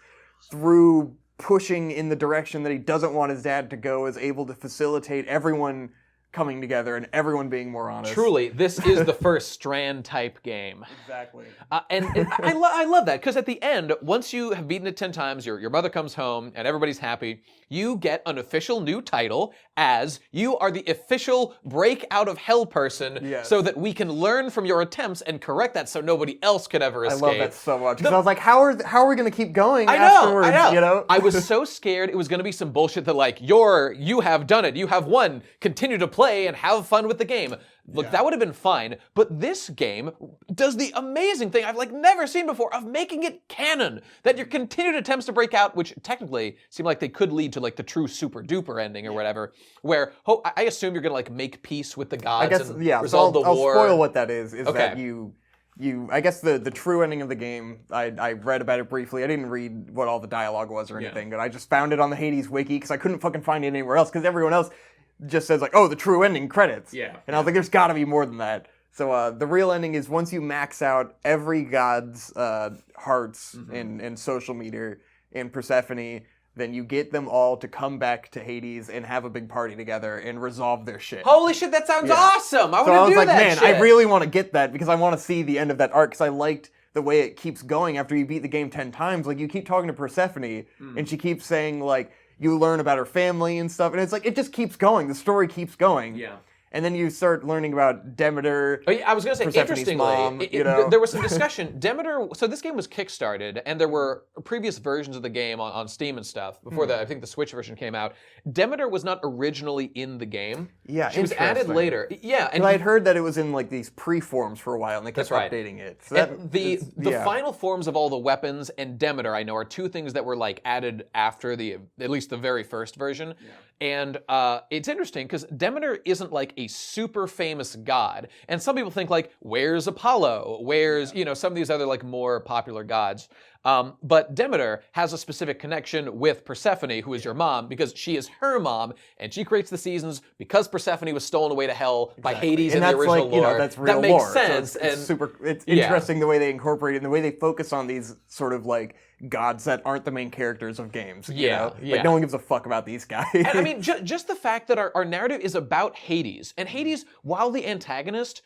through pushing in the direction that he doesn't want his dad to go, is able to facilitate everyone coming together and everyone being more honest. Truly, this is the first Strand type game. Exactly. And I love that, because at the end, once you have beaten it 10 times, your mother comes home and everybody's happy, you get an official new title as you are the official break out of hell person, so that we can learn from your attempts and correct that so nobody else could ever escape. I love that so much, because I was like, how are we going to keep going afterwards? I know. You know? I was so scared it was going to be some bullshit that like, you have done it, you have won, continue to play and have fun with the game. Look, that would have been fine, but this game does the amazing thing I've like never seen before of making it canon. That your continued attempts to break out, which technically seem like they could lead to like the true super duper ending or whatever, where I assume you're gonna like make peace with the gods and resolve the war. I'll spoil what that is that you I guess the true ending of the game, I read about it briefly. I didn't read what all the dialogue was or anything, but I just found it on the Hades wiki because I couldn't fucking find it anywhere else, because everyone else just says like, oh, the true ending credits. And I was like, there's gotta be more than that. So the real ending is once you max out every god's hearts and social meter in Persephone, then you get them all to come back to Hades and have a big party together and resolve their shit. Holy shit, that sounds awesome! I want to do that. So I was like, man, shit. I really want to get that, because I want to see the end of that arc, because I liked the way it keeps going after you beat the game 10 times. Like, you keep talking to Persephone, and she keeps saying, like, you learn about her family and stuff, and it's like, it just keeps going. The story keeps going. And then you start learning about Demeter. Oh, yeah, I was going to say, Persephone's interestingly, mom, there was some discussion. Demeter, so this game was kickstarted, and there were previous versions of the game on Steam and stuff before I think the Switch version came out. Demeter was not originally in the game. Yeah, she was added later. Yeah, and I had heard that it was in like these pre-forms for a while, and they kept updating it. So that, the final forms of all the weapons and Demeter, I know, are two things that were like added after at least the very first version. And it's interesting because Demeter isn't like a super famous god, and some people think like, where's Apollo? Where's some of these other like more popular gods? But Demeter has a specific connection with Persephone, who is your mom, because she is her mom, and she creates the seasons because Persephone was stolen away to hell by Hades in the original lore. That's real that makes lore. sense. So it's super. It's interesting the way they incorporate it and the way they focus on these sort of like gods that aren't the main characters of games. You know? Like no one gives a fuck about these guys. And I mean, just the fact that our narrative is about Hades, and Hades, while the antagonist,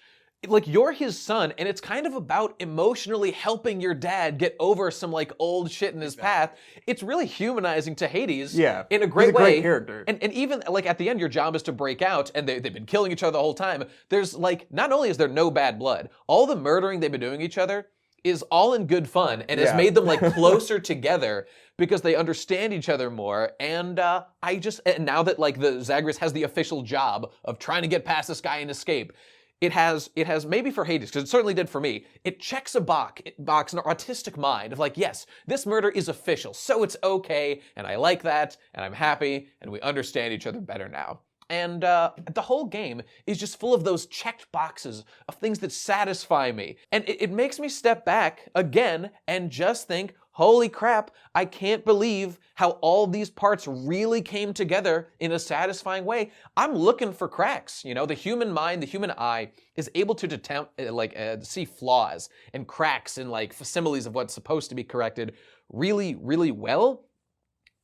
like you're his son, and it's kind of about emotionally helping your dad get over some like old shit in his path. It's really humanizing to Hades in a great way. Great character. And even like at the end, your job is to break out, and they've been killing each other the whole time. There's like, not only is there no bad blood, all the murdering they've been doing each other is all in good fun and has made them like closer together because they understand each other more. And and now that like the Zagreus has the official job of trying to get past this guy and escape, it has maybe for Hades, because it certainly did for me, it checks a box in an autistic mind of like, yes, this murder is official, so it's okay, and I like that, and I'm happy, and we understand each other better now. And the whole game is just full of those checked boxes of things that satisfy me. And it makes me step back again and just think, holy crap, I can't believe how all these parts really came together in a satisfying way. I'm looking for cracks. You know, the human mind, the human eye is able to see flaws and cracks and like facsimiles of what's supposed to be corrected really, really well.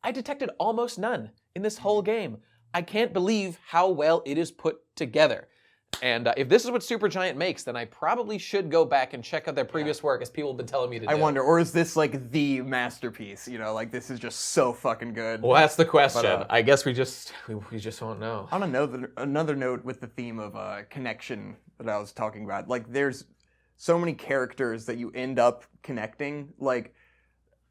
I detected almost none in this whole game. I can't believe how well it is put together. And if this is what Supergiant makes, then I probably should go back and check out their previous work, as people have been telling me to do. I wonder, or is this like the masterpiece? You know, like this is just so fucking good. Well, that's the question. But, I guess we just won't know. On another note with the theme of connection that I was talking about, like there's so many characters that you end up connecting, like.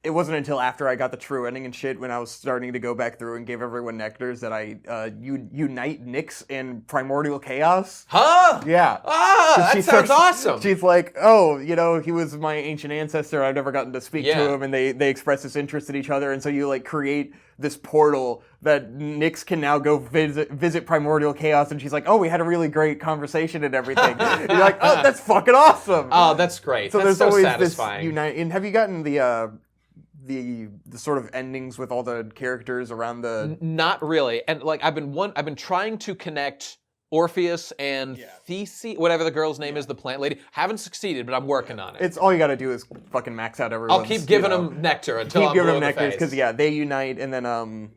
It wasn't until after I got the true ending and shit when I was starting to go back through and give everyone nectars that I unite Nyx and Primordial Chaos. Huh? Yeah. Ah, that sounds awesome. She's like, oh, you know, he was my ancient ancestor. I've never gotten to speak to him, and they express this interest in each other, and so you like create this portal that Nyx can now go visit Primordial Chaos, and she's like, oh, we had a really great conversation and everything. And you're like, oh, that's fucking awesome. Oh, that's great. So that's there's always satisfying. This unite. And have you gotten the sort of endings with all the characters around the... Not really. And like I've been trying to connect Orpheus and Theseus, whatever the girl's name is, the plant lady. Haven't succeeded, but I'm working on it. It's all you got to do is fucking max out everyone. I'll keep giving them nectar until I'm blue in the face. Because they unite, and then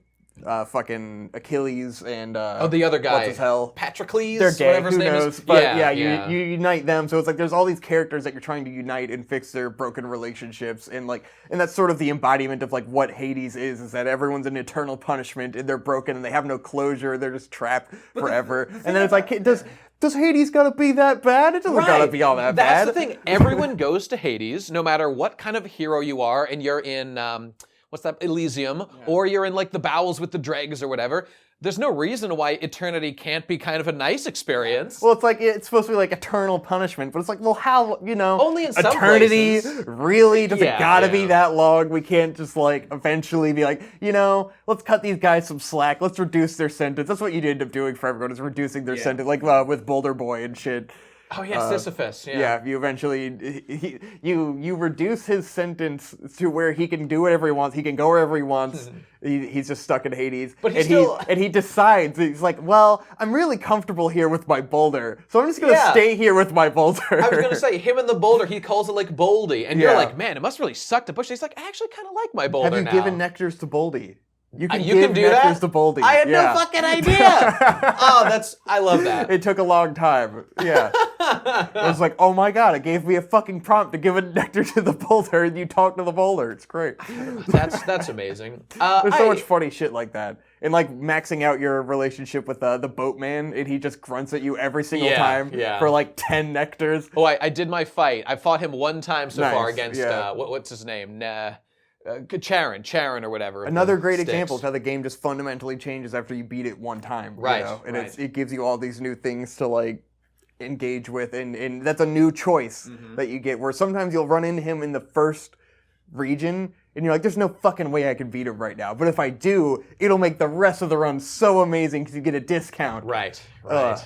fucking Achilles and the other guy, what's his hell? Patrocles, they're gay, whatever his who name knows? is. But you unite them, so it's like there's all these characters that you're trying to unite and fix their broken relationships, and that's sort of the embodiment of like what Hades is that everyone's in eternal punishment and they're broken and they have no closure, they're just trapped forever. And then it's like, does Hades gotta be that bad? It doesn't gotta be all that bad. That's the thing. Everyone goes to Hades, no matter what kind of hero you are, and you're in Elysium, or you're in like the bowels with the dregs or whatever. There's no reason why eternity can't be kind of a nice experience. Well, it's like, it's supposed to be like eternal punishment, but it's like, well, how, you know, only in some eternity, places. Really? Does it gotta be that long? We can't just like eventually be like, you know, let's cut these guys some slack, let's reduce their sentence. That's what you end up doing for everyone, is reducing their sentence, like with Boulder Boy and shit. Oh yeah, Sisyphus. Yeah, you eventually you reduce his sentence to where he can do whatever he wants. He can go wherever he wants. He's just stuck in Hades. But he decides, he's like, well, I'm really comfortable here with my boulder, so I'm just gonna stay here with my boulder. I was gonna say, him and the boulder, he calls it like Boldy, and you're like, man, it must really suck to push. He's like, I actually kind of like my boulder. Have you given nectars to Boldy? You can do that? To Boldy. I had no fucking idea. I love that. It took a long time. Yeah. It was like, oh my god, it gave me a fucking prompt to give a nectar to the boulder, and you talk to the boulder. It's great. That's amazing. There's so much funny shit like that. And like maxing out your relationship with the boatman, and he just grunts at you every single time for like 10 nectars. Oh, I did my fight. I fought him one time so far against, what's his name? Charon or whatever. Another great example of how the game just fundamentally changes after you beat it one time. Right. You know? And it gives you all these new things to like engage with, and that's a new choice that you get, where sometimes you'll run into him in the first region and you're like, there's no fucking way I can beat him right now, but if I do, it'll make the rest of the run so amazing because you get a discount. Right. So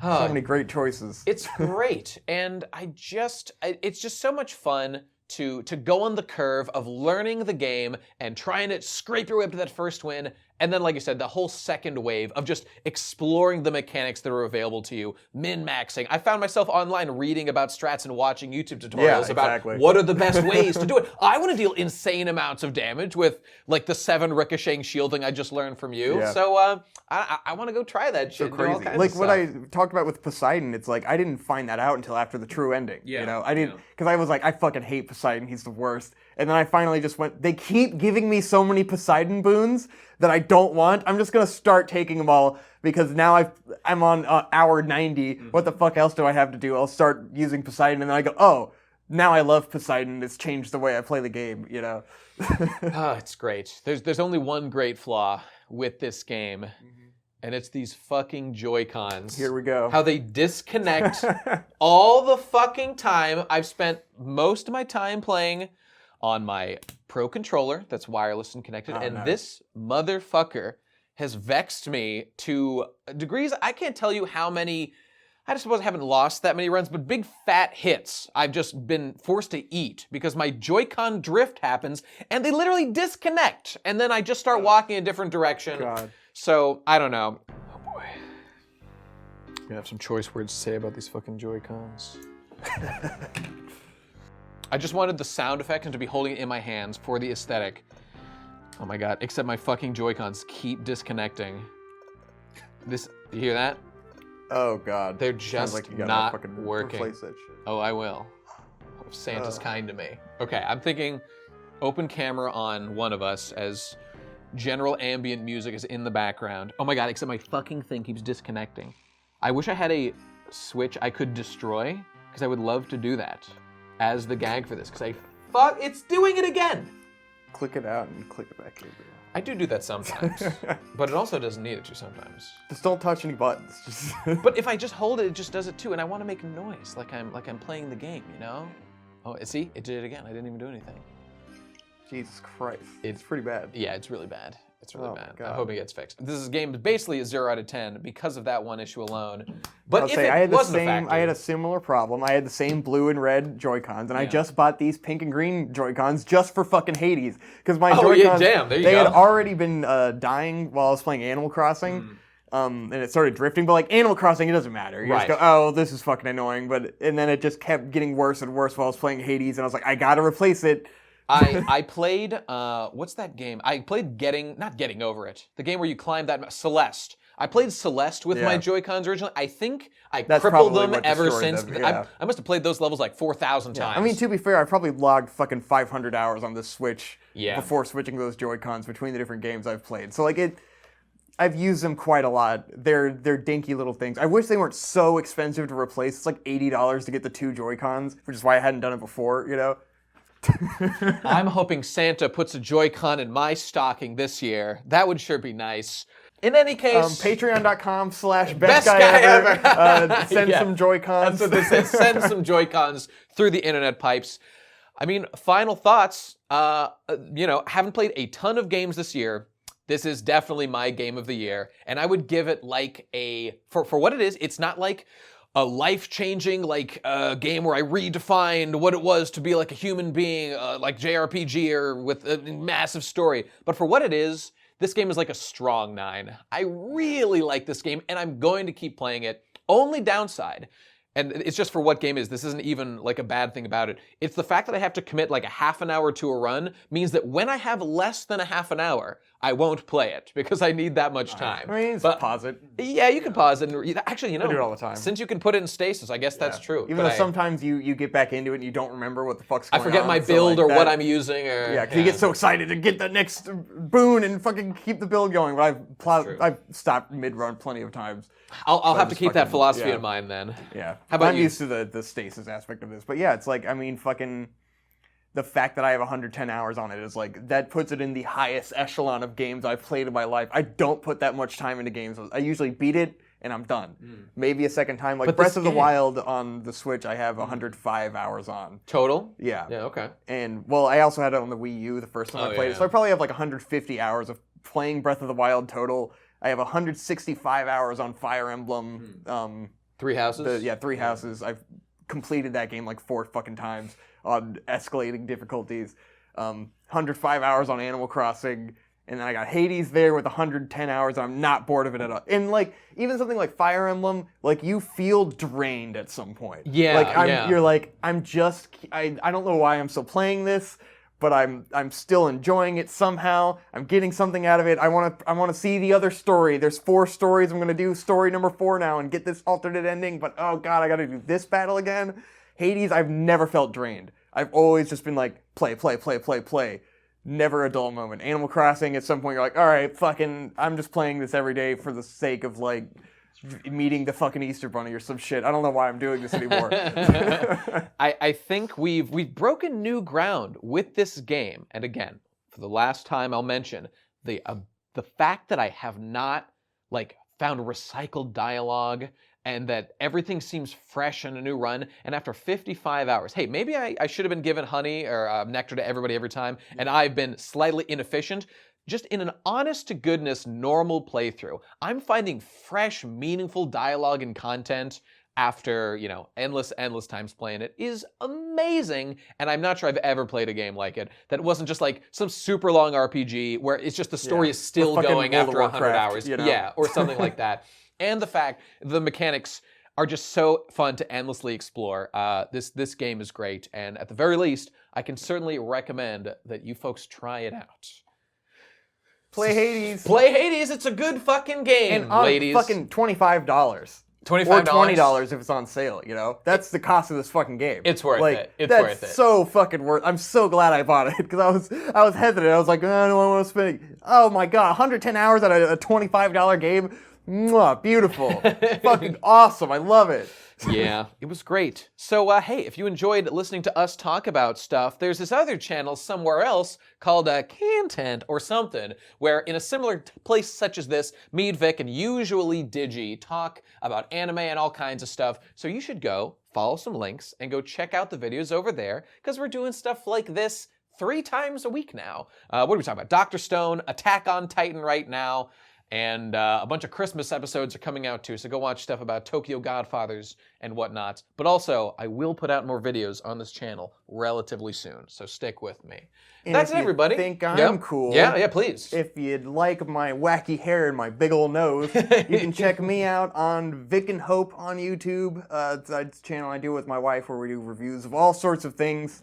many great choices. It's great, and it's just so much fun to go on the curve of learning the game and trying to scrape your way up to that first win. And then, like you said, the whole second wave of just exploring the mechanics that are available to you, min-maxing. I found myself online reading about strats and watching YouTube tutorials about what are the best ways to do it. I want to deal insane amounts of damage with like the 7 ricocheting shielding I just learned from you. Yeah. So I want to go try that shit. So do all crazy. kinds Like of what stuff. I talked about with Poseidon, it's like I didn't find that out until after the true ending. Yeah, You know, I didn't, because I was like, I fucking hate Poseidon. He's the worst. And then I finally just went, they keep giving me so many Poseidon boons that I don't want. I'm just going to start taking them all because now I'm on hour 90. What the fuck else do I have to do? I'll start using Poseidon and then I go, oh, now I love Poseidon. It's changed the way I play the game, you know? It's great. There's only one great flaw with this game, and it's these fucking Joy-Cons. Here we go. How they disconnect all the fucking time. I've spent most of my time playing on my Pro controller that's wireless and connected, and nice. this motherfucker has vexed me to degrees. I can't tell you how many. I suppose I haven't lost that many runs, but big fat hits I've just been forced to eat because my Joy-Con drift happens and they literally disconnect. And then I just start walking a different direction. God. So, I don't know. Oh boy. I'm gonna have some choice words to say about these fucking Joy-Cons. I just wanted the sound effect and to be holding it in my hands for the aesthetic. Oh my God, except my fucking Joy-Cons keep disconnecting. You hear that? Oh God. They're Sounds just like you gotta not fucking working. Replace that shit. Oh, I will. If Santa's kind to me. Okay, I'm thinking open camera on one of us as general ambient music is in the background. Oh my God, except my fucking thing keeps disconnecting. I wish I had a switch I could destroy, because I would love to do that as the gag for this, because it's doing it again. Click it out and click it back in. I do that sometimes, but it also doesn't need it to sometimes. Just don't touch any buttons. Just But if I just hold it, it just does it too, and I want to make noise, like I'm playing the game, you know? Oh, see, it did it again. I didn't even do anything. Jesus Christ. It's pretty bad. Yeah, it's really bad. It's really Oh, bad. God. I hope it gets fixed. This game is basically a 0 out of 10 because of that one issue alone. But I'll if say, it wasn't a factor, I had a similar problem. I had the same blue and red Joy-Cons, and I just bought these pink and green Joy-Cons just for fucking Hades. Because my Joy-Cons, damn, there you they go. had already been dying while I was playing Animal Crossing. And it started drifting, but like Animal Crossing, it doesn't matter. You Right. just go, oh, this is fucking annoying. And then it just kept getting worse and worse while I was playing Hades, and I was like, I gotta replace it. I played, what's that game? I played not Getting Over It. The game where you climb Celeste. I played Celeste with my Joy-Cons originally. I think That's crippled probably them what ever destroyed since. them, yeah. I must have played those levels like 4,000 times. I mean, to be fair, I probably logged fucking 500 hours on this Switch Yeah. before switching those Joy-Cons between the different games I've played. So like I've used them quite a lot. They're dinky little things. I wish they weren't so expensive to replace. It's like $80 to get the 2 Joy-Cons, which is why I hadn't done it before, you know? I'm hoping Santa puts a Joy-Con in my stocking this year. That would sure be nice. In any case, Patreon.com/BestGuyEver. Send Yeah. some Joy-Cons. That's what they say. Send some Joy-Cons through the internet pipes. I mean, final thoughts. Haven't played a ton of games this year. This is definitely my game of the year, and I would give it like for what it is. It's not like a life-changing game where I redefined what it was to be like a human being, like JRPG or with a massive story. But for what it is, this game is like a strong 9. I really like this game, and I'm going to keep playing it. Only downside, and it's just for what game is, this isn't even like a bad thing about it. It's the fact that I have to commit like a half an hour to a run means that when I have less than a half an hour, I won't play it because I need that much time. I mean, But- pause it. Yeah, you can pause it. And actually, do it all the time. Since you can put it in stasis, I guess that's true. Even But though sometimes you get back into it and you don't remember what the fuck's I going on. forget my so, build like, or what that- I'm using. Or, Yeah, because you get so excited to get the next boon and fucking keep the build going. But I've stopped mid-run plenty of times. I'll have to just keep that fucking- philosophy yeah. in mind then. Yeah. How about I'm you? used to the stasis aspect of this. But yeah, it's like, I mean, fucking the fact that I have 110 hours on it is like, that puts it in the highest echelon of games I've played in my life. I don't put that much time into games. I usually beat it and I'm done. Maybe a second time. Like But Breath this of the game- Wild on the Switch, I have 105 hours on. Total? Yeah. Yeah, okay. And, well, I also had it on the Wii U the first time I played it. So I probably have like 150 hours of playing Breath of the Wild total. I have 165 hours on Fire Emblem. 3 houses? Three Houses. I've completed that game like 4 fucking times on escalating difficulties. 105 hours on Animal Crossing, and then I got Hades there with 110 hours, and I'm not bored of it at all. And like even something like Fire Emblem, like you feel drained at some point. Yeah, like you're like I don't know why I'm still playing this, but I'm still enjoying it somehow. I'm getting something out of it. I want to see the other story. There's 4 stories. I'm gonna do story number 4 now and get this alternate ending. But oh god, I gotta do this battle again. Hades, I've never felt drained. I've always just been like play. Never a dull moment. Animal Crossing, at some point you're like, all right, fucking, I'm just playing this every day for the sake of like meeting the fucking Easter Bunny or some shit. I don't know why I'm doing this anymore. I think we've broken new ground with this game. And again, for the last time, I'll mention the fact that I have not like found recycled dialogue and that everything seems fresh in a new run. And after 55 hours, hey, maybe I should have been given honey or nectar to everybody every time, and I've been slightly inefficient. Just in an honest-to-goodness normal playthrough, I'm finding fresh, meaningful dialogue and content after, endless times playing it is amazing. And I'm not sure I've ever played a game like it that wasn't just like some super long RPG where it's just the story is still going after 100 hours. Yeah, or something like that. And the fact the mechanics are just so fun to endlessly explore. This game is great, and at the very least, I can certainly recommend that you folks try it out. Play Hades. Play Hades. It's a good fucking game, and ladies. Fucking $25. $25 or $20 if it's on sale. That's the cost of this fucking game. It's worth it. It's that's worth it. So fucking worth. I'm so glad I bought it because I was hesitant. I was like, I don't want to spend it. Oh my god, 110 hours on a $25 game. Mwah, beautiful. Fucking awesome. I love it. Yeah, it was great. So, hey, if you enjoyed listening to us talk about stuff, there's this other channel somewhere else called Content or something, where in a similar place such as this, me, Vic, and usually Digi talk about anime and all kinds of stuff. So you should go follow some links and go check out the videos over there, because we're doing stuff like this 3 times a week now. What are we talking about? Dr. Stone, Attack on Titan right now. And a bunch of Christmas episodes are coming out too, so go watch stuff about Tokyo Godfathers and whatnot. But also, I will put out more videos on this channel relatively soon, so stick with me. And that's if it, everybody. You think I'm cool? Yeah, please. If you'd like my wacky hair and my big old nose, you can check me out on Vic and Hope on YouTube. It's a channel I do with my wife where we do reviews of all sorts of things.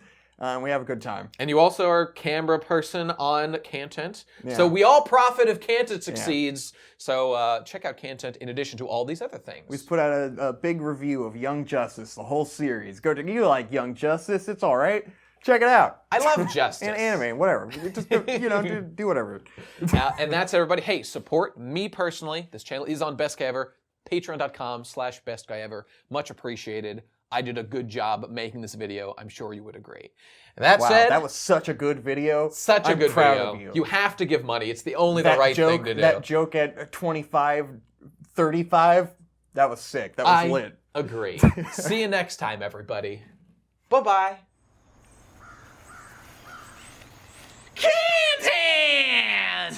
We have a good time. And you also are a camera person on Content. Yeah. So we all profit if Content succeeds. Yeah. So check out Content in addition to all these other things. We just put out a big review of Young Justice, the whole series. You like Young Justice, it's all right. Check it out. I love Justice. And anime, whatever. Just, do whatever. And that's everybody. Hey, support me personally. This channel is on BestGuyEver. Patreon.com/BestGuyEver. Much appreciated. I did a good job making this video. I'm sure you would agree. That said, that was such a good video. Such a good proud video. Of you. You have to give money. It's the right thing to do. That joke at 25, 35, that was sick. That was lit. Agree. See you next time, everybody. Bye-bye. Content!